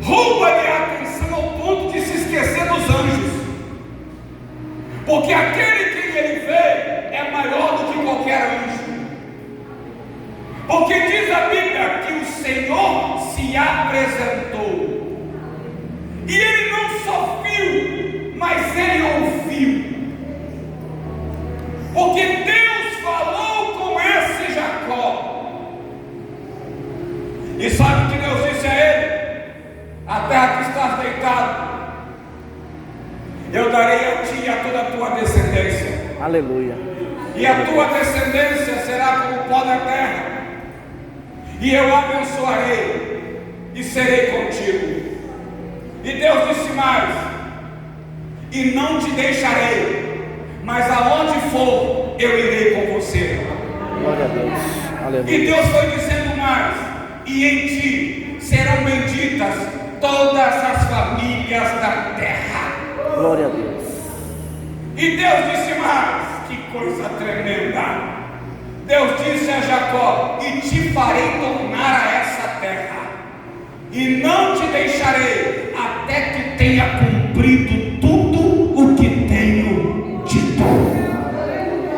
rouba-lhe a atenção ao ponto de se esquecer dos anjos, porque aquele que ele vê é maior do que qualquer anjo. Porque diz a Bíblia que o Senhor se apresentou, e ele não só viu, mas ele ouviu, porque Deus falou com esse Jacó. E sabe o que Deus disse a ele? A terra que estás deitado, eu darei a ti e a toda a tua descendência. Aleluia. E a tua descendência será como o pó da terra, e eu abençoarei e serei contigo. E Deus disse mais: e não te deixarei, mas aonde for eu irei com você. Glória a Deus. Aleluia. E Deus foi dizendo mais: e em ti serão benditas todas as famílias da terra. Glória a Deus. E Deus disse mais: que coisa tremenda. Deus disse a Jacó: e te farei tornar a essa terra, e não te deixarei até que tenha cumprido tudo o que tenho dito.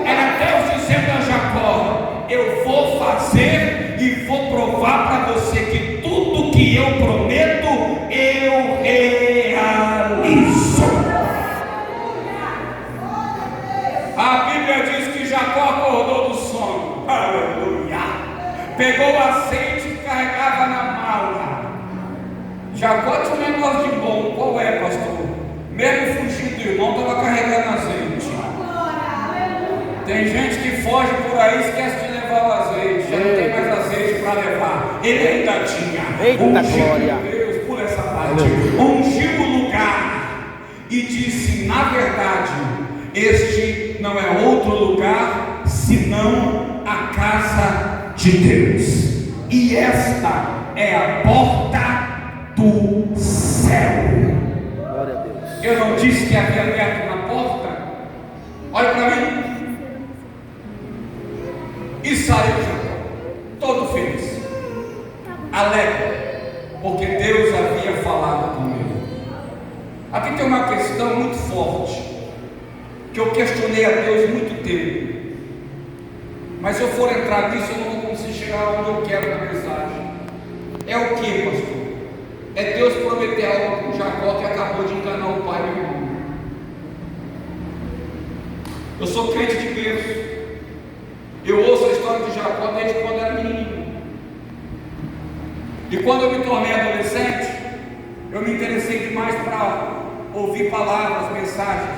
Era Deus dizendo a Jacó: eu vou fazer e vou provar para você que tudo que eu prometo eu realizo. A Bíblia diz que Jacó acordou do sono, aleluia, pegou o azeite e carregava na mala. Jacó tinha um negócio de bom. Qual é, pastor? Mesmo fugindo do irmão, estava carregando azeite. Tem gente que foge por aí e esquece de levar o azeite, já não tem mais azeite para levar. Ele ainda tinha. Eita glória. Deus, por essa parte, ungiu o lugar e disse: na verdade, este não é outro lugar senão a casa de Deus, e esta é a porta do céu. Glória a Deus. Eu não disse que havia aberto na porta? Olha para mim. E saiu Jacó, todo feliz, alegre, porque Deus havia falado com ele. Aqui tem uma questão muito forte, que eu questionei a Deus muito tempo, mas se eu for entrar nisso, eu não vou conseguir chegar onde eu quero na mensagem. É o que, pastor? É Deus prometer algo para Jacó que acabou de enganar o pai e o irmão. Eu sou crente de berço. Eu ouço a história de Jacó desde quando era menino. E quando eu me tornei adolescente, eu me interessei demais para ouvir palavras, mensagens.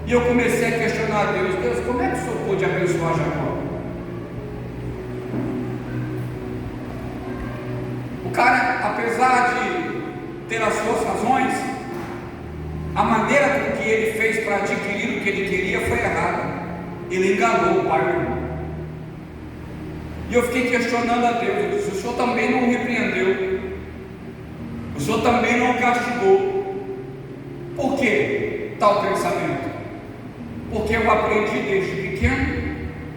E eu comecei a questionar a Deus: Deus, como é que o Senhor pôde abençoar Jacó? O cara, apesar de ter as suas razões, a maneira com que ele fez para adquirir o que ele queria foi errada. Ele enganou o pai e o irmão. E eu fiquei questionando a Deus. Eu disse: o Senhor também não o repreendeu, o Senhor também não o castigou. Por que tal pensamento? Porque eu aprendi desde pequeno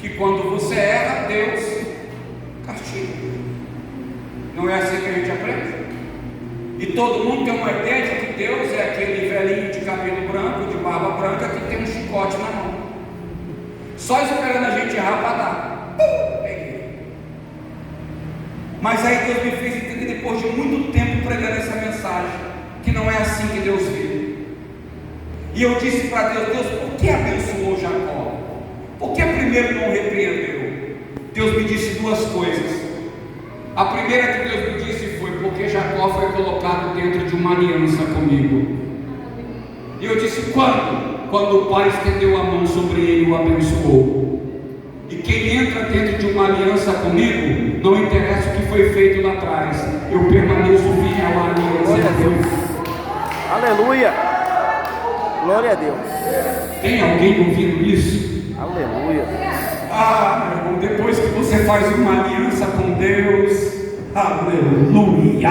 que quando você erra, Deus castiga. Não é assim que a gente aprende? E todo mundo tem uma ideia de que Deus é aquele velhinho de cabelo branco, de barba branca, que tem um chicote na mão, só esperando a gente errar para dar. Mas aí Deus me fez entender, depois de muito tempo pregando essa mensagem, que não é assim que Deus vê. E eu disse para Deus: Deus, por que abençoou Jacó? Por que primeiro não repreendeu? Deus me disse duas coisas. A primeira que Deus me disse foi: porque Jacó foi colocado dentro de uma aliança comigo. E eu disse: quando? Quando o Pai estendeu a mão sobre ele e o abençoou. E quem entra dentro de uma aliança comigo, não interessa o que foi feito lá atrás, eu permaneço fiel à aliança. Glória a Deus. Aleluia. Glória a Deus. Tem alguém ouvindo isso? Aleluia. Ah, meu irmão, depois que você faz uma aliança com Deus, aleluia.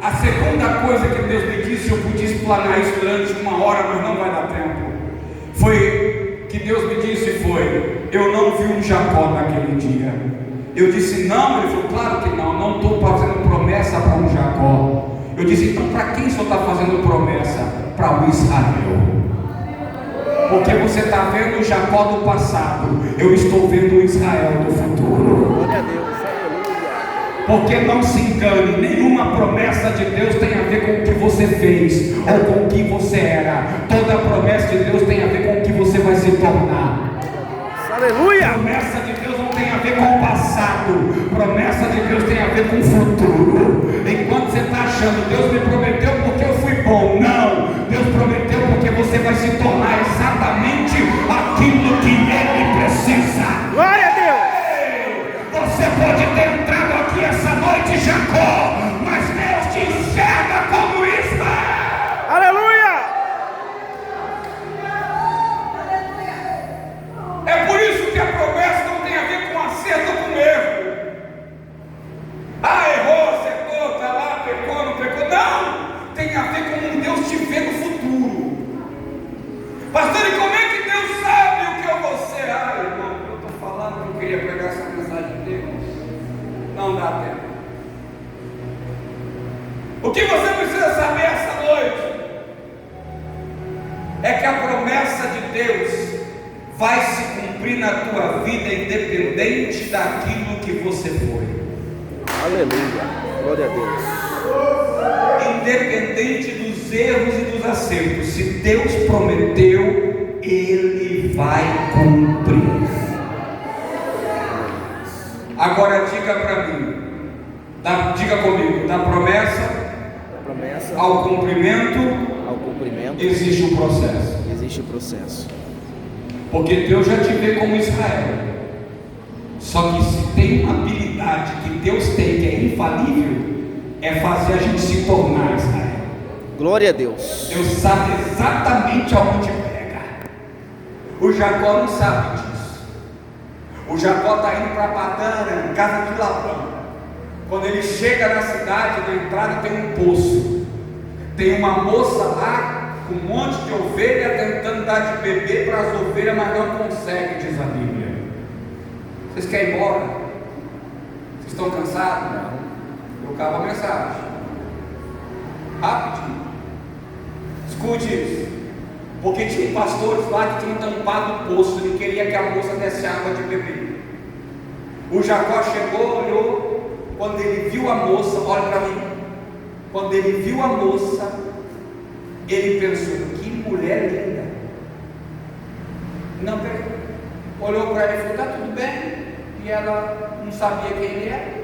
A segunda coisa que Deus me disse, eu podia explanar isso durante 1 hora, mas não vai dar tempo. Foi que Deus me disse foi: eu não vi um Jacó naquele dia. Eu disse: não. Ele falou: claro que não, não estou fazendo promessa para um Jacó. Eu disse: então para quem o Senhor está fazendo promessa? Para o Israel. Porque você está vendo o Jacó do passado, eu estou vendo o Israel do futuro. Glória a Deus, aleluia. Porque não se engane, nenhuma promessa de Deus tem a ver com o que você fez ou com o que você era. Toda promessa de Deus tem a ver com o que você vai se tornar. Aleluia. Promessa de Deus não tem a ver com o passado. Promessa de Deus tem a ver com o futuro. Enquanto você está achando, Deus me prometeu porque eu fui bom. Não, Deus prometeu porque você vai se tornar exatamente aquilo que Ele precisa. Glória a Deus. Você pode ter entrado aqui essa noite, Jacó, mas Deus te enxerga como Israel. Aleluia. É por isso que a promessa não tem a ver com acerto ou com erro. Ah, errou, acertou, está lá, pecou, não pecou. Não! Tem a ver com um Deus te vê no futuro. Pastor, e como é que Deus sabe o que eu vou ser? Ah, irmão, eu estou falando que eu queria pregar essa mensagem de Deus. Não dá tempo. O que você precisa saber essa noite é que a promessa de Deus vai se cumprir na tua vida, independente daquilo que você foi. Aleluia. Glória a Deus. Independente dos erros e dos acertos, se Deus prometeu, Ele vai cumprir. Agora diga para mim, diga comigo, da promessa ao cumprimento existe um processo. Existe o processo. Porque Deus já te vê como Israel. Só que se tem uma habilidade que Deus tem, que é infalível, é fazer a gente se tornar Israel. Glória a Deus. Deus sabe exatamente aonde pega. O Jacó não sabe disso. O Jacó está indo para Padã, casa de Labão. Quando ele chega na cidade, na entrada tem um poço. Tem uma moça lá com um monte de ovelha tentando dar de beber para as ovelhas, mas não consegue, diz a Bíblia. Vocês querem ir embora? Vocês estão cansados? Não. Eu acabo a mensagem. Rapidinho. Escute isso. Porque tinha pastores lá que tinham tampado o poço. Ele queria que a moça desse água de beber. O Jacó chegou, olhou. Quando ele viu a moça, olha para mim. Quando ele viu a moça, ele pensou: que mulher linda. Não, peraí. Olhou para ela e falou: está tudo bem? E ela não sabia quem ele era.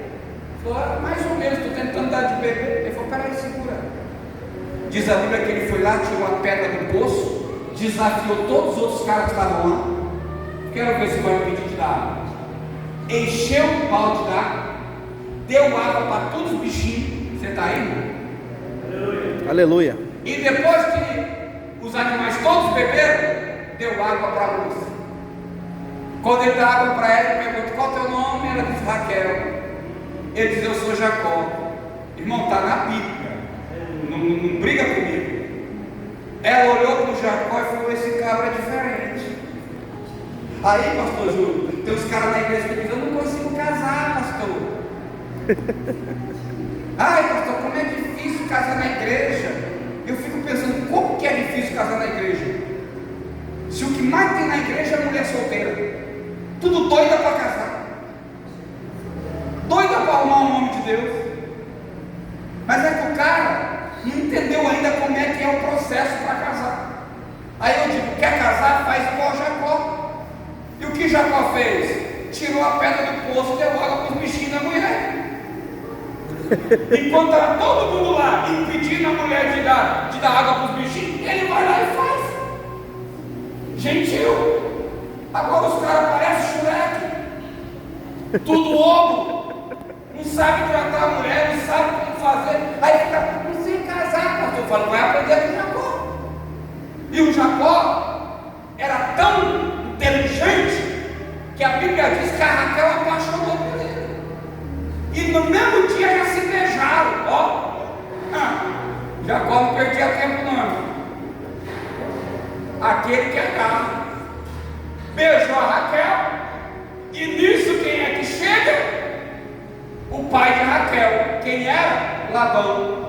Falou: mais ou menos, estou tentando dar de beber. Ele falou: peraí, segura. Diz a Bíblia que ele foi lá, tirou a pedra do poço, desafiou todos os outros caras que estavam lá. Quero ver se vai pedir de dar água. Encheu o balde d'água, deu água para todos os bichinhos. Você está aí? Aleluia. E depois que os animais todos beberam, deu água para a moça. Quando ele dá água para ela, ele pergunta: qual é o teu nome? Ela diz: Raquel. Ele diz: eu sou Jacó. Irmão, está na Bíblia. Não briga comigo. Ela olhou para o Jacó e falou: esse cabra é diferente. Aí, pastor Júlio, tem os caras na igreja que dizem: eu não consigo casar, pastor. Ai, pastor, como é difícil casar na igreja. Eu fico pensando: como que é difícil casar na igreja? Se o que mais tem na igreja é mulher solteira, tudo doida para casar, doida para arrumar o nome de Deus. Mas é que o cara não entendeu ainda como é que é o processo para casar. Aí eu digo: quer casar? Faz igual Jacó. E o que Jacó fez? Tirou a pedra do poço e deu água para os bichinhos da mulher. Enquanto estava todo mundo lá impedindo a mulher de dar água para os bichinhos, ele vai lá e faz. Gentil. Agora os caras parecem Shrek, tudo ouro, não sabe tratar a mulher, não sabe como fazer. Aí fica: não sei casar, pastor. Eu falo: vai aprender com Jacó. E o Jacó era tão inteligente que a Bíblia diz que a Raquel apaixonou por ele. E no mesmo dia já se beijaram. Ó, Jacó não perdia tempo não. Aquele que é carro beijou a Raquel. E nisso quem é que chega? O pai de Raquel. Quem era? Labão.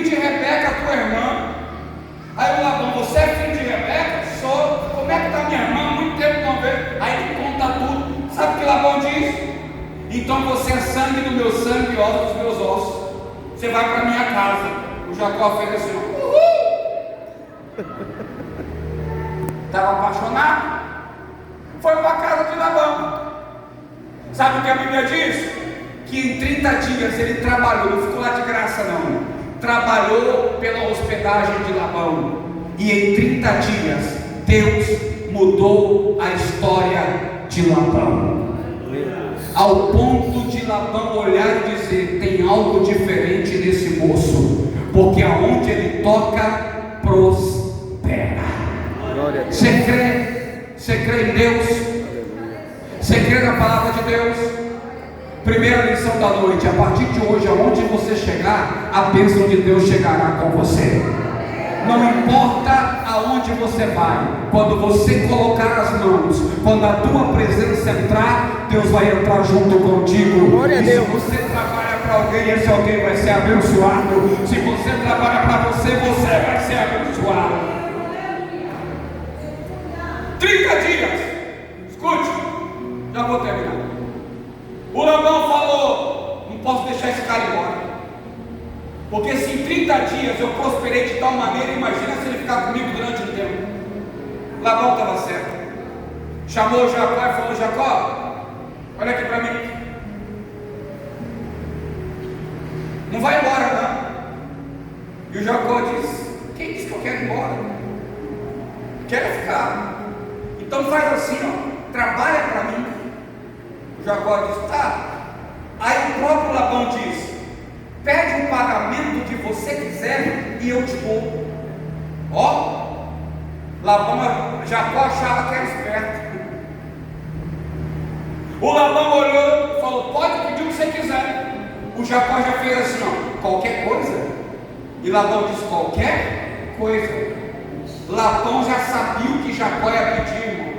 filho de Rebeca, tua irmã. Aí o Labão, você é filho de Rebeca? Sou. Como é que está minha irmã? Muito tempo não veio. Aí ele conta tudo. Sabe o que Labão diz? Então você é sangue do meu sangue e osso dos meus ossos. Você vai para minha casa. O Jacó fez assim, uhul! Estava apaixonado. Foi para a casa de Labão. Sabe o que a Bíblia diz? Que em 30 dias ele trabalhou, não ficou lá de graça não. Trabalhou pela hospedagem de Labão. E em 30 dias Deus mudou a história de Labão. Ao ponto de Labão olhar e dizer: tem algo diferente nesse moço, porque aonde ele toca, prospera. Você crê? Você crê em Deus? Você crê na palavra de Deus? Primeira lição da noite: a partir de hoje, aonde você chegar, a bênção de Deus chegará com você. Não importa aonde você vai, quando você colocar as mãos, quando a tua presença entrar, Deus vai entrar junto contigo. Glória a Deus. Se você trabalha para alguém, esse alguém vai ser abençoado. Se você trabalha para você, você vai ser abençoado. 30 dias. Escute, já vou terminar. O Labão falou: não posso deixar esse cara embora. Porque se em 30 dias eu prosperei de tal maneira, imagina se ele ficar comigo durante um tempo. Labão estava certo. Chamou Jacó e falou: Jacó, olha aqui para mim. Não vai embora não. E o Jacó disse: quem disse que eu quero ir embora? Quero ficar. Então faz assim, ó, trabalha para mim. O Jacó disse: tá. Aí o próprio Labão diz: pede um pagamento que você quiser e eu te dou. Ó, Labão, Jacó achava que era esperto. O Labão olhou e falou: pode pedir o que você quiser. O Jacó já fez assim, ó, qualquer coisa. E Labão disse: qualquer coisa. Labão já sabia o que Jacó ia pedir, irmão.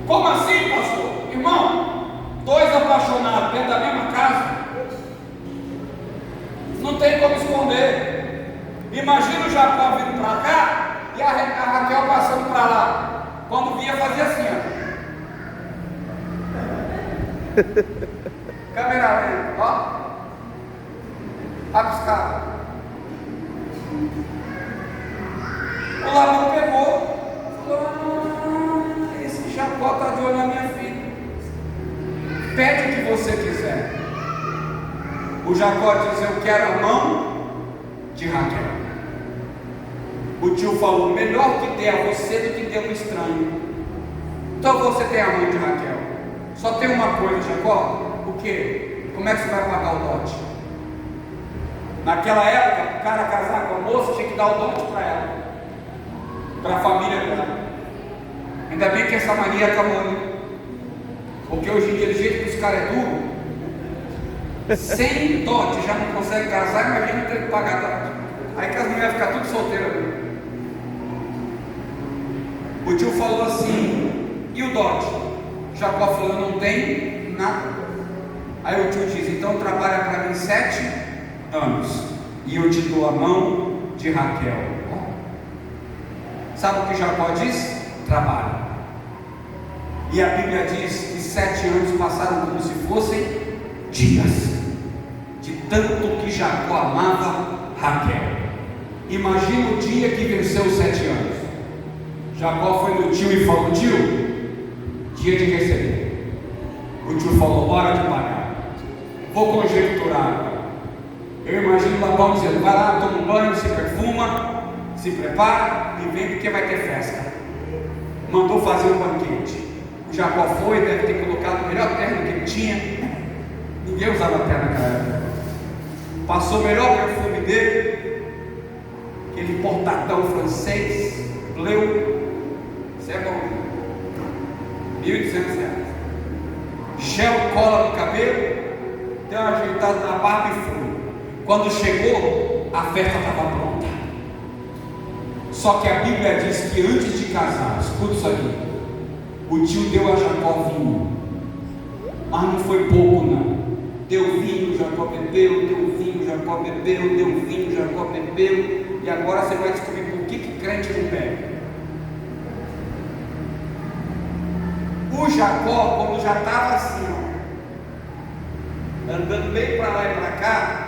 Como assim, pastor? Irmão, dois apaixonados dentro da mesma casa, não tem como esconder. Imagina o Jacó vindo para cá e a Raquel passando para lá. Quando via, fazia assim, ó. Câmera lenta, ó. Abiscava. O Labão pegou, falou: esse Jacó está de olho na minha filha. Pede o que você quiser. O Jacó diz: eu quero a mão de Raquel. O tio falou: melhor que dê a você do que dê um estranho. Então você tem a mão de Raquel. Só tem uma coisa, Jacó: o quê? Como é que você vai pagar o dote? Naquela época, o cara casar com a moça tinha que dar o dote para ela, para a família dela. Ainda bem que essa mania acabou, né? Porque hoje em dia, do jeito que os caras é duro, sem dote já não consegue casar, imagina ter que pagar dote. Aí que as mulheres ficam tudo solteiras. O tio falou assim: e o dote? Jacó falou: eu não tenho nada. Aí o tio diz: então trabalha para mim 7 anos e eu te dou a mão de Raquel. Sabe o que Jacó diz? Trabalha. E a Bíblia diz que 7 anos passaram como se fossem dias, de tanto que Jacó amava Raquel. Imagina o dia que venceu os 7 anos. Jacó foi no tio e falou: tio, dia de receber. O tio falou: hora de pagar. Vou conjecturar. Eu imagino Labão dizendo: vai lá, toma um banho, se perfuma, se prepara e vem porque vai ter festa. Mandou fazer um banquete. O Jacó foi, deve ter colocado o melhor terno que ele tinha. Ninguém usava terno naquela época. Passou o melhor perfume dele, aquele portadão francês, bleu. Isso é bom, R$1.200. Gel cola no cabelo, deu uma ajeitada na barba e foi. Quando chegou, a festa estava pronta. Só que a Bíblia diz que antes de casar, escuta isso aqui, o tio deu a Jacó vinho, mas não foi pouco não. Deu vinho, Jacó bebeu, deu vinho, Jacó bebeu, deu vinho, Jacó bebeu, e agora você vai descobrir por que crente não bebe. O Jacó, quando já estava assim, ó, andando bem para lá e para cá,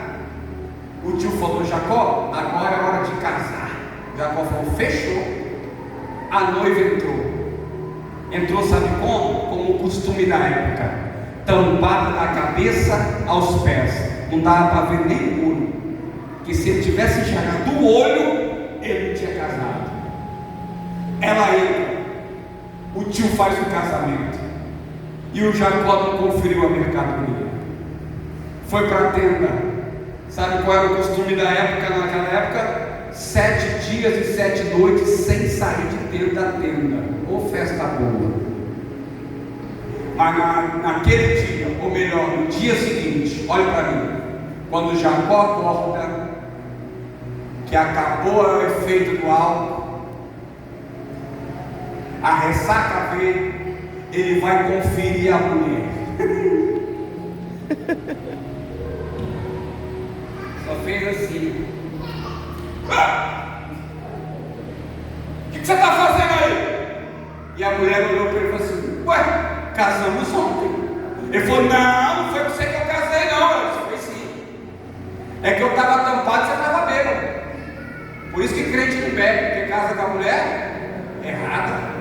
o tio falou: Jacó, agora é hora de casar. Jacó falou: fechou. A noiva entrou, sabe como? Como o costume da época, tampada da cabeça aos pés, não dava para ver nem o olho, que se ele tivesse enxergado o olho, ele não tinha casado. Ela entra, o tio faz o casamento, e o Jacó não conferiu a mercadoria, foi para a tenda. Sabe qual era o costume da época, naquela época? 7 dias e 7 noites sem sair de dentro da tenda. Ô festa boa. Mas naquele dia, ou melhor, no dia seguinte, olha para mim, quando Jacó acorda, que acabou o efeito do álcool, a ressaca veio, ele vai conferir a mulher. Só fez assim. O que você está fazendo aí? E a mulher olhou para ele e falou assim: ué, casamos ontem. Ele falou: não foi com você que eu casei, não. Eu disse: foi sim. É que eu estava tampado e você estava bêbado. Por isso que crente não bebe, porque casa com a mulher errada.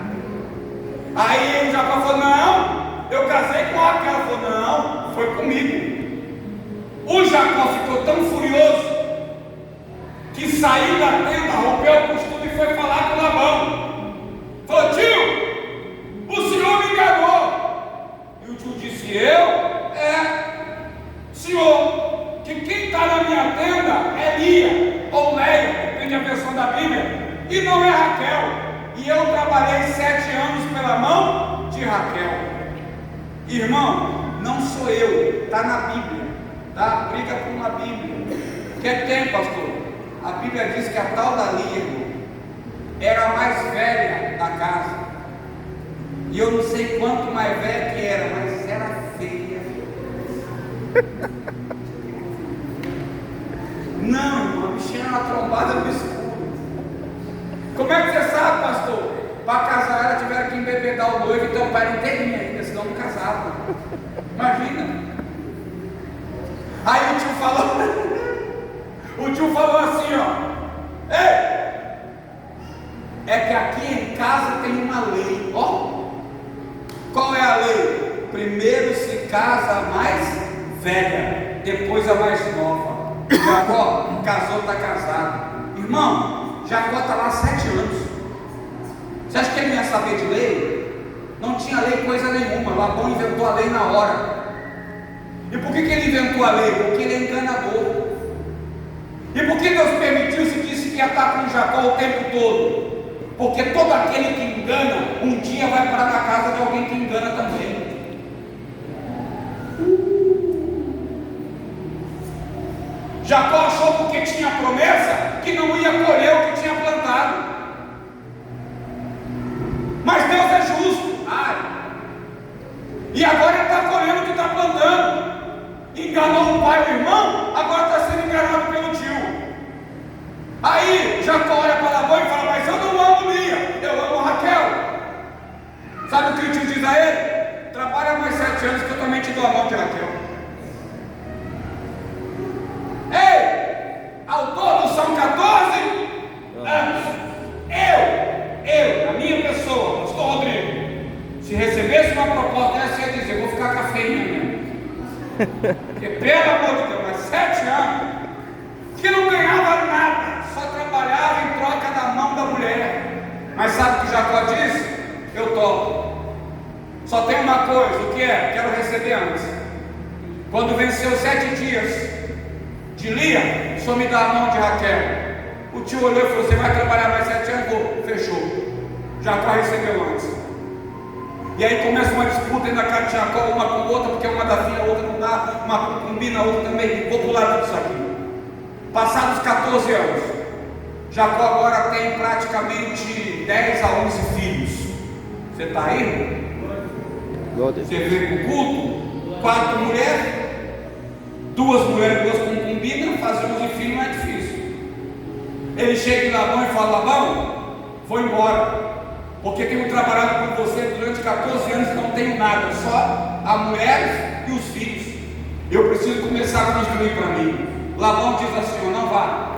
Aí o Jacó falou: não, eu casei com ela. Ela falou: não, foi comigo. O Jacó ficou tão furioso que saiu da tenda, rompeu o costume e foi falar com Labão. Falou: tio, o senhor me enganou. E o tio disse: eu? Senhor, que quem está na minha tenda é Lia, ou Leia, depende da versão da Bíblia, e não é Raquel. E eu trabalhei 7 anos pela mão de Raquel. Irmão, não sou eu, está na Bíblia, tá? Briga com a Bíblia. O que tem, pastor? A Bíblia diz que a tal da Lia era a mais velha da casa, e eu não sei quanto mais velha que era, mas era feia. Não, irmão, a bichinha era uma trombada no escuro. Como é que você sabe, pastor? Para casar ela tiveram que embebedar o noivo, então o pai não teve ainda, senão não casava. Imagina. Aí o tio falou assim, ó: ei, é que aqui em casa tem uma lei, ó. Qual é a lei? Primeiro se casa a mais velha, depois a mais nova. Jacó casou, está casado. Irmão, Jacó está lá há 7 anos. Você acha que ele não ia saber de lei? Não tinha lei coisa nenhuma. Labão inventou a lei na hora. E por que ele inventou a lei? Porque ele é enganador. E por que Deus permitiu se disse que ia estar com Jacó o tempo todo? Porque todo aquele que engana, um dia vai parar na casa de alguém que engana também. Jacó achou porque tinha promessa que não ia colher o que tinha plantado. Mas Deus é justo. E agora ele está colhendo o que está plantando. Enganou o pai e o irmão, agora está sendo enganado pelo tio. Aí Jacó olha para Labão e fala: mas eu não amo Lia, eu amo Raquel. Sabe o que o tio diz a ele? Trabalha mais 7 anos que eu também te dou a mão de Raquel. Ei, ao todo são 14 anos. Eu, a minha pessoa, pastor Rodrigo, se recebesse uma proposta dessa, ia dizer: vou ficar com a feinha mesmo. Porque, pelo amor de Deus, mas 7 anos que não ganhava nada, só trabalhava em troca da mão da mulher. Mas sabe o que Jacó disse? Eu topo. Só tem uma coisa: o que é? Quero receber antes. Quando venceu 7 dias de Lia, só me dá a mão de Raquel. O tio olhou e falou: você vai trabalhar mais 7 anos? Vou. Fechou. Jacó recebeu antes. E aí começa uma disputa entre a casa de Jacó, uma com outra, porque uma dá fim, a outra não dá, uma combina, a outra também. Vou pular tudo isso aqui. Passados 14 anos, Jacó agora tem praticamente 10 a 11 filhos. Você está aí? Você veio para o culto? 4 mulheres, 2 mulheres, 2 concubinas, fazer 11 filhos não é difícil. Ele chega em Labão e fala: Labão, vou embora, porque tenho trabalhado com você durante 14 anos e não tenho nada, só a mulher e os filhos. Eu preciso começar a construir para mim. Labão diz assim: não vá,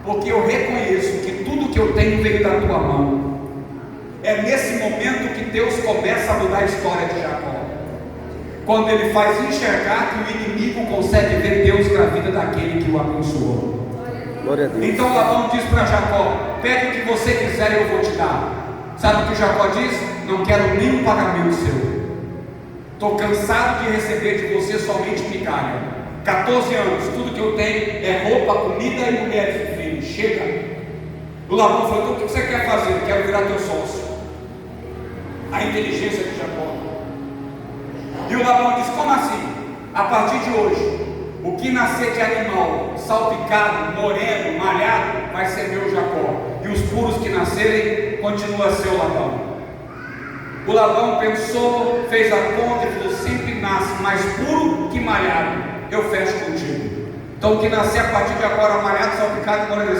porque eu reconheço que tudo que eu tenho veio da tua mão. É nesse momento que Deus começa a mudar a história de Jacó, quando ele faz enxergar que o inimigo consegue ver Deus na vida daquele que o abençoou. Glória a Deus. Então Labão diz para Jacó: pede o que você quiser e eu vou te dar. Sabe o que Jacó diz? Não quero nenhum pagamento seu. Estou cansado de receber de você somente migalha. 14 anos, tudo que eu tenho é roupa, comida e mulheres e filhos. Chega. O Labão falou: então o que você quer fazer? Quero virar teu sócio. A inteligência de Jacó. E o Labão diz: como assim? A partir de hoje, o que nascer de animal, salpicado, moreno, malhado, vai ser meu Jacó. E os puros que nascerem, continua a ser o Labão. O Labão pensou, fez a conta e falou: sempre nasce mais puro que malhado, eu fecho contigo. Então o que nascer a partir de agora, malhado, salpicado, moreno,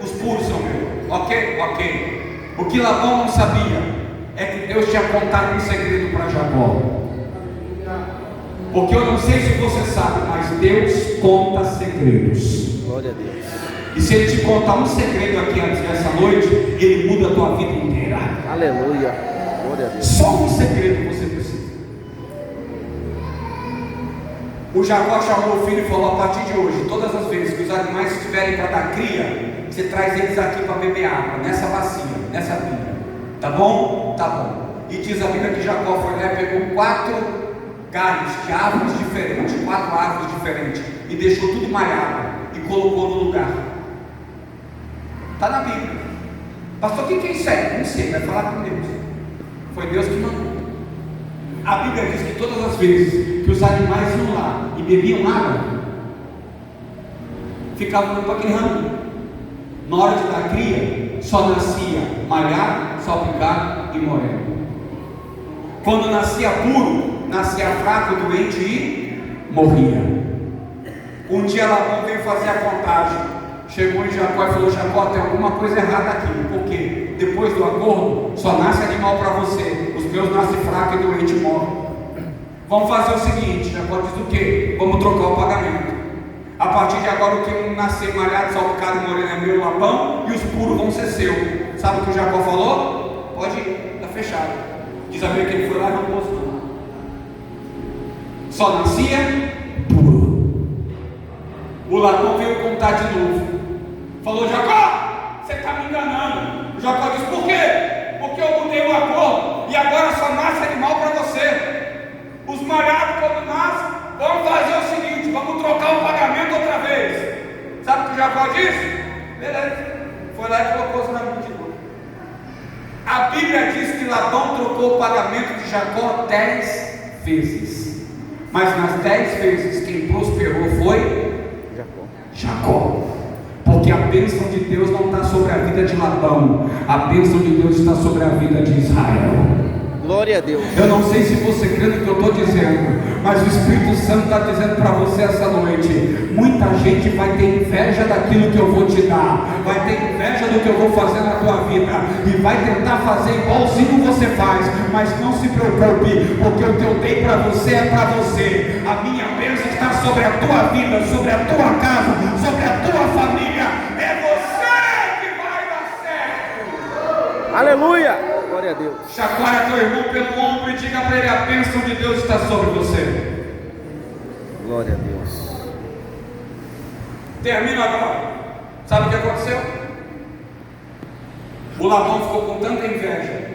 os puros são meus. Ok? Ok. O que Labão não sabia é que Deus tinha contado um segredo para Jacó. Porque eu não sei se você sabe, mas Deus conta segredos. Glória a Deus. E se Ele te contar um segredo aqui nessa noite, Ele muda a tua vida inteira. Aleluia. Glória a Deus. Só um segredo você precisa. O Jacó chamou o filho e falou: a partir de hoje, todas as vezes que os animais estiverem para dar cria, você traz eles aqui para beber água, nessa bacia, nessa pilha. Tá bom? Tá bom. E diz a Bíblia que Jacó foi lá e pegou 4 galhos de árvores diferentes, 4 árvores diferentes, e deixou tudo malhado e colocou no lugar. Está na Bíblia. Pastor, o que é isso aí? Não sei, vai falar com Deus. Foi Deus que mandou. A Bíblia diz que todas as vezes que os animais iam lá e bebiam água, ficavam no aquele ramo. Na hora de dar cria, só nascia malhado, salpicado e moreno. Quando nascia puro, nascia fraco, doente e morria. Um dia Labão veio fazer a contagem, chegou em Jacó e falou: Jacó, tem alguma coisa errada aqui, porque depois do acordo só nasce animal para você, os meus nascem fraco e doente e morrem. Vamos fazer o seguinte. Jacó diz: o quê? Vamos trocar o pagamento. A partir de agora, o que nascer malhado, salpicado e moreno é meu, Labão, e os puros vão ser seu. Sabe o que o Jacó falou? Pode ir, está fechado. Diz a Bíblia que ele foi lá e não postou. Só nascia puro. O Labão veio contar de novo. Falou: Jacó, você está me enganando. O Jacó disse: por quê? Porque eu mudei o acordo e agora só nasce animal para você. Os malhados, quando nascem, vamos fazer o seguinte: vamos trocar o pagamento outra vez. Sabe o que o Jacó disse? Beleza. Foi lá e colocou os nomes de novo. A Bíblia diz que Labão trocou o pagamento de Jacó 10 vezes. Mas nas 10 vezes quem prosperou foi Jacó. Porque a bênção de Deus não está sobre a vida de Labão, a bênção de Deus está sobre a vida de Israel. Glória a Deus. Eu não sei se você crê no que eu estou dizendo, mas o Espírito Santo está dizendo para você essa noite: muita gente vai ter inveja daquilo que eu vou te dar, vai ter inveja do que eu vou fazer na tua vida, e vai tentar fazer igualzinho você faz, mas não se preocupe, porque o que eu dei para você é para você. A minha bênção está sobre a tua vida, sobre a tua casa, sobre a tua família. É você que vai dar certo. Aleluia. Glória a Deus. Chacoalha teu irmão pelo ombro e diga para ele: a bênção de Deus está sobre você. Glória a Deus. Termino agora. Sabe o que aconteceu? O Labão ficou com tanta inveja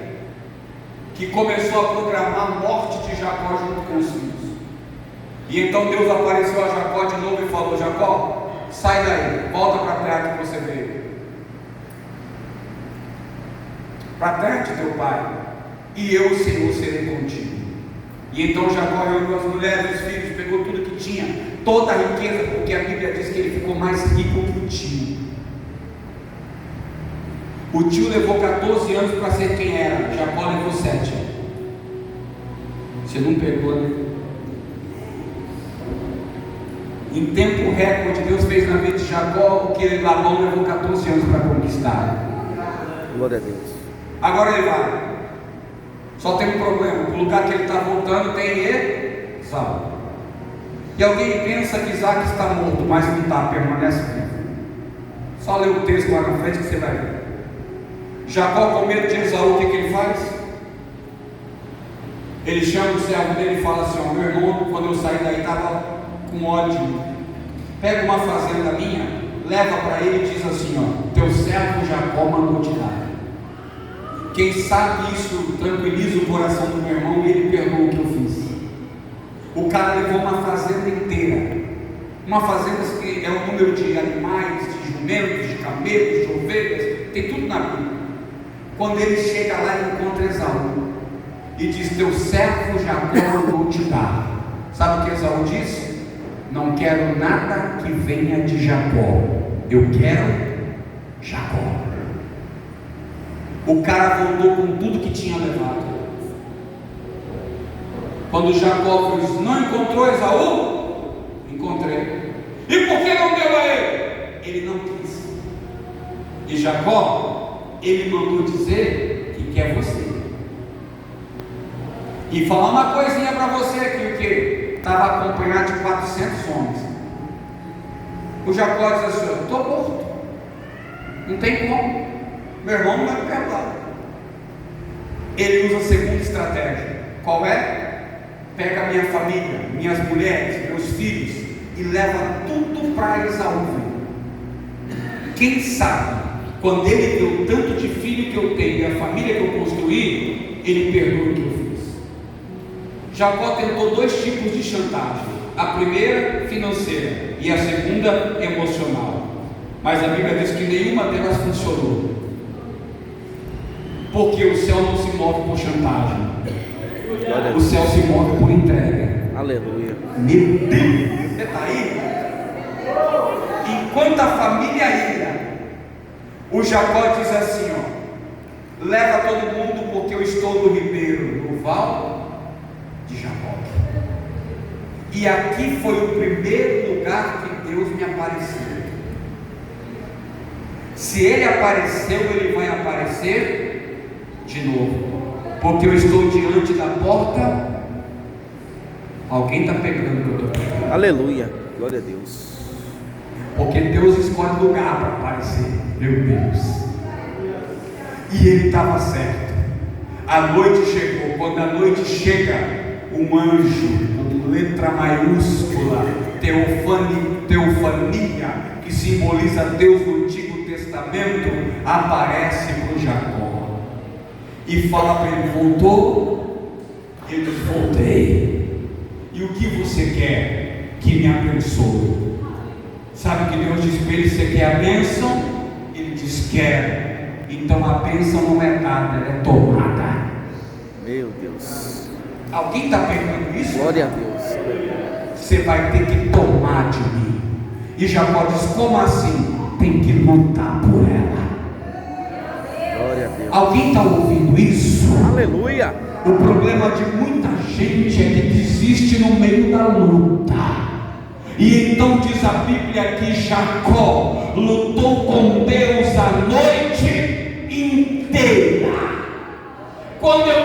que começou a programar a morte de Jacó junto com os filhos. E então Deus apareceu a Jacó de novo e falou: Jacó, sai daí, volta para a terra que você veio, para a terra de teu pai, e eu, Senhor, serei contigo. E então Jacó reuniu as mulheres, os filhos, pegou tudo que tinha, toda a riqueza, porque a Bíblia diz que ele ficou mais rico que o tio. O tio levou 14 anos para ser quem era, Jacó levou 7. Você não pegou, né? Em tempo recorde, Deus fez na vida de Jacó o que Labão levou 14 anos para conquistar. Glória a Deus. Agora ele vai. Só tem um problema: o lugar que ele está voltando tem Esaú. E alguém pensa que Isaac está morto, mas não está, permanece vivo. Só lê o texto lá na frente que você vai ver. Jacó, com medo de Esaú, o que ele faz? Ele chama o servo dele e fala assim: ó, meu irmão, quando eu saí daí estava com ódio. Pega uma fazenda minha, leva para ele e diz assim: ó, teu servo Jacó mandou te dar. Quem sabe isso tranquiliza o coração do meu irmão e ele perdoa o que eu fiz. O cara levou uma fazenda inteira. Uma fazenda que é um número de animais, de jumentos, de camelos, de ovelhas, tem tudo na Bíblia. Quando ele chega lá, ele encontra Esaú e diz: teu servo Jacó mandou te dar. Sabe o que Esaú diz? Não quero nada que venha de Jacó, eu quero Jacó. O cara voltou com tudo que tinha levado. Quando Jacó disse: não encontrou Esaú? Encontrei. E por que não deu a ele? Ele não quis. E Jacó, ele mandou dizer que quer você. E falar uma coisinha para você aqui, o que? Estava acompanhado de 400 homens. O Jacó diz assim: estou morto, não tem como, meu irmão não vai me perdoar. Ele usa a segunda estratégia. Qual é? Pega minha família, minhas mulheres, meus filhos e leva tudo para Esaú. Quem sabe, quando ele vê o tanto de filho que eu tenho e a família que eu construí, ele perdoa o que eu fiz. Jacó tentou dois tipos de chantagem: a primeira financeira e a segunda emocional, mas a Bíblia diz que nenhuma delas funcionou, porque o céu não se move por chantagem, o céu se move por entrega. Aleluia. Meu Deus, você está aí? Enquanto a família ia, o Jacó diz assim: ó, leva todo mundo, porque eu estou no ribeiro, no val de Jacó. E aqui foi o primeiro lugar que Deus me apareceu. Se ele apareceu, ele vai aparecer de novo, porque eu estou diante da porta. Alguém está pegando o que eu estou pegando? Aleluia. Glória a Deus. Porque Deus escolhe lugar para aparecer. Meu Deus. E ele estava certo. A noite chegou. Quando a noite chega, um anjo com letra maiúscula, teofania, que simboliza Deus no Antigo Testamento, aparece para o Jacó e fala para ele: voltou? Ele diz: voltei. E o que você quer? Que me abençoe. Sabe o que Deus diz para ele? Você quer a bênção? Ele diz: quero. Então a bênção não é dada, ela é tomada. Meu Deus. Alguém está pegando isso? Glória a Deus. Você vai ter que tomar de mim. E Jacó diz: como assim? Tem que lutar por ela. Glória a Deus. Alguém está ouvindo isso? Aleluia. O problema de muita gente é que desiste no meio da luta. E então diz a Bíblia que Jacó lutou com Deus a noite inteira. Quando eu